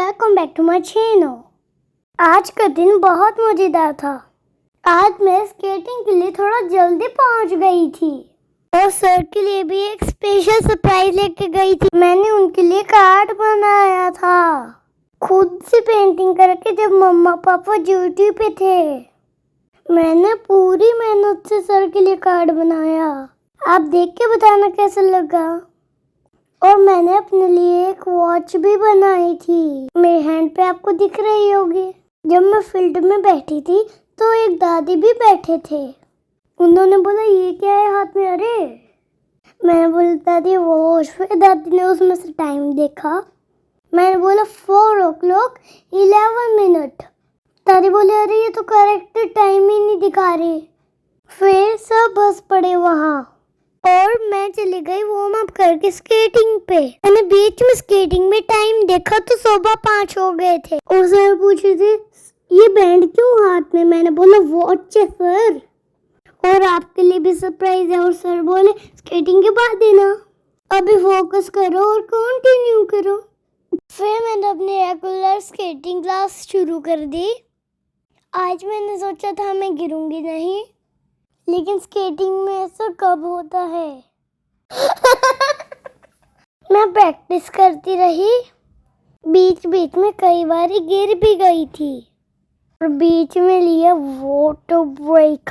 Welcome back to my channel. आज का दिन बहुत मजेदार था। आज मैं स्केटिंग के लिए थोड़ा जल्दी पहुंच गई थी और सर के लिए भी एक स्पेशल सरप्राइज लेके गई थी। मैंने उनके लिए कार्ड बनाया था खुद से पेंटिंग करके, जब मम्मा पापा ड्यूटी पे थे। मैंने पूरी मेहनत से सर के लिए कार्ड बनाया। आप देख के बताना कैसा लगा। और मैंने अपने लिए एक वॉच भी बनाई थी, मेरे हैंड पे आपको दिख रही होगी। जब मैं फील्ड में बैठी थी तो एक दादी भी बैठे थे। उन्होंने बोला ये क्या है हाथ में? अरे मैंने बोला दादी वॉच। फिर दादी ने उसमें से टाइम देखा। मैंने बोला 4:11 दादी बोले अरे ये तो करेक्ट टाइम ही नहीं दिखा रही। फिर सब हंस पड़े वहाँ और मैं चली गई वार्म अप करके स्केटिंग पे। मैंने बीच में स्केटिंग में टाइम देखा तो 5:15 हो गए थे। और सर पूछे थे ये बैंड क्यों हाथ में? मैंने बोला वॉच है सर, और आपके लिए भी सरप्राइज है। और सर बोले स्केटिंग के बाद देना, अभी फोकस करो और कंटिन्यू करो। फिर मैंने अपनी रेगुलर स्केटिंग क्लास शुरू कर दी। आज मैंने सोचा था मैं गिरूंगी नहीं, लेकिन स्केटिंग में ऐसा कब होता है। मैं प्रैक्टिस करती रही, बीच बीच में कई बार गिर भी गई थी और बीच में लिया वाटर ब्रेक।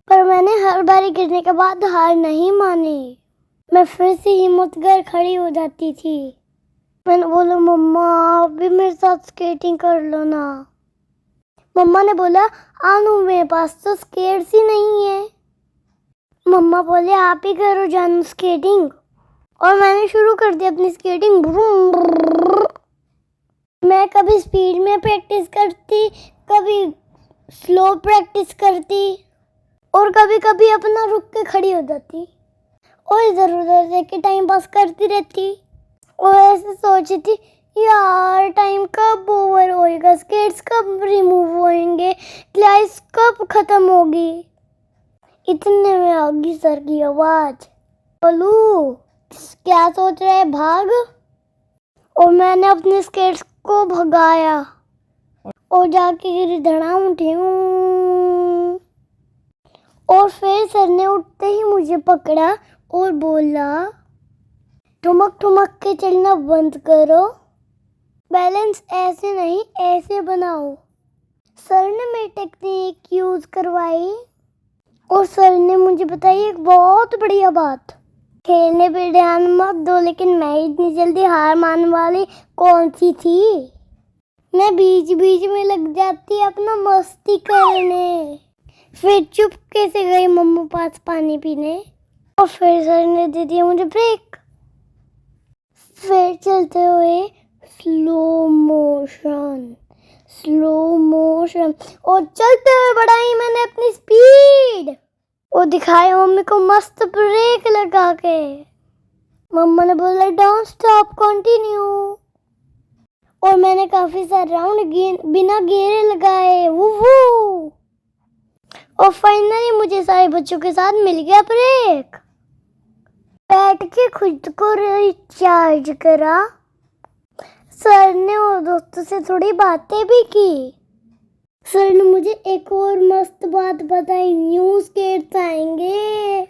पर मैंने हर बार गिरने के बाद हार नहीं मानी। मैं फिर से हिम्मत कर खड़ी हो जाती थी। मैंने बोला मम्मा आप भी मेरे साथ स्केटिंग कर लो ना। मम्मा ने बोला आनू मेरे पास तो स्केट्स ही नहीं है। मम्मा बोले आप ही करो जानू स्केटिंग। और मैंने शुरू कर दी अपनी स्केटिंग। मैं कभी स्पीड में प्रैक्टिस करती, कभी स्लो प्रैक्टिस करती और कभी कभी अपना रुक के खड़ी हो जाती और इधर उधर देख के टाइम पास करती रहती। और ऐसे सोचती यार टाइम कब ओवर होएगा, स्केट्स कब रिमूव होएंगे, क्लास कब खत्म होगी। इतने में आ गई सर की आवाज, बोलू क्या सोच रहे हैं भाग। और मैंने अपने स्केट्स को भगाया और जाके गिरी धड़ाम उठी। और फिर सर ने उठते ही मुझे पकड़ा और बोला ठुमक ठुमक के चलना बंद करो, बैलेंस ऐसे नहीं ऐसे बनाओ। सर ने मेरी टेक्निक यूज करवाई और सर ने मुझे बताई एक बहुत बढ़िया बात, खेलने पे ध्यान मत दो। लेकिन मैं इतनी जल्दी हार मानने वाली कौन सी थी। मैं बीच बीच में लग जाती अपना मस्ती करने। फिर चुपके से गई मम्मा पास पानी पीने और फिर सर ने दे दिया मुझे ब्रेक। फिर चलते हुए स्लो मोशन और चलते हुए बढ़ाई मैंने अपनी स्पीड और दिखाई मम्मी को मस्त ब्रेक लगा के। मम्मा ने बोला डोंट स्टॉप कंटिन्यू। और मैंने काफी सारे राउंड बिना गिरे लगाए। वो और फाइनली मुझे सारे बच्चों के साथ मिल गया ब्रेक। बैठ के खुद को रिचार्ज करा। सर ने और दोस्तों से थोड़ी बातें भी की। सर ने मुझे एक और मस्त बात बताई, न्यू स्केट्स आएंगे।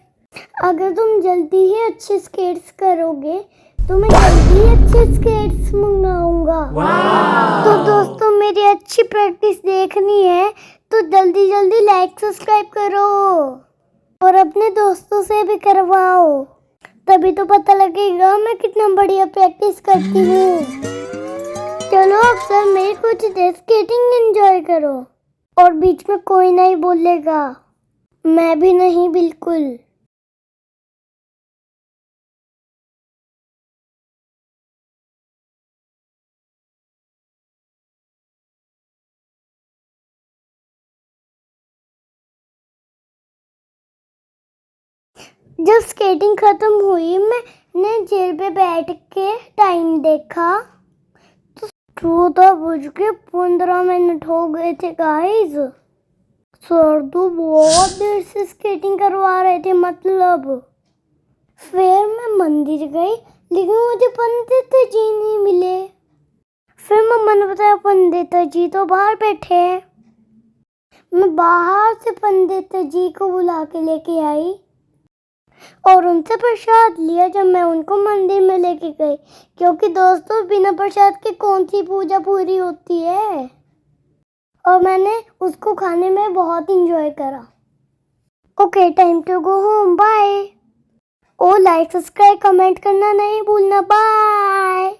अगर तुम जल्दी ही अच्छे स्केट्स करोगे तो मैं जल्दी ही अच्छे स्केट्स मंगाऊंगा। तो दोस्तों मेरी अच्छी प्रैक्टिस देखनी है तो जल्दी जल्दी लाइक सब्सक्राइब करो और अपने दोस्तों से भी करवाओ, तभी तो पता लगेगा मैं कितना बढ़िया प्रैक्टिस करती हूँ। चलो अब सर मेरी कुछ देर स्केटिंग एंजॉय करो। और बीच में कोई नहीं बोलेगा, मैं भी नहीं बिल्कुल। जब स्केटिंग खत्म हुई मैंने जेल पे बैठ के टाइम देखा तो 14:15 हो गए थे गाइस। सर तो बहुत देर से स्केटिंग करवा रहे थे मतलब। फिर मैं मंदिर गई लेकिन मुझे पंडित जी नहीं मिले। फिर मैं बताया पंडित जी तो बाहर बैठे हैं। मैं बाहर से पंडित जी को बुला के लेके आई और उनसे प्रसाद लिया जब मैं उनको मंदिर में लेके गई, क्योंकि दोस्तों बिना प्रसाद के कौन सी पूजा पूरी होती है। और मैंने उसको खाने में बहुत इंजॉय करा। Okay, time to go home, bye. और लाइक सब्सक्राइब कमेंट करना नहीं भूलना, बाय।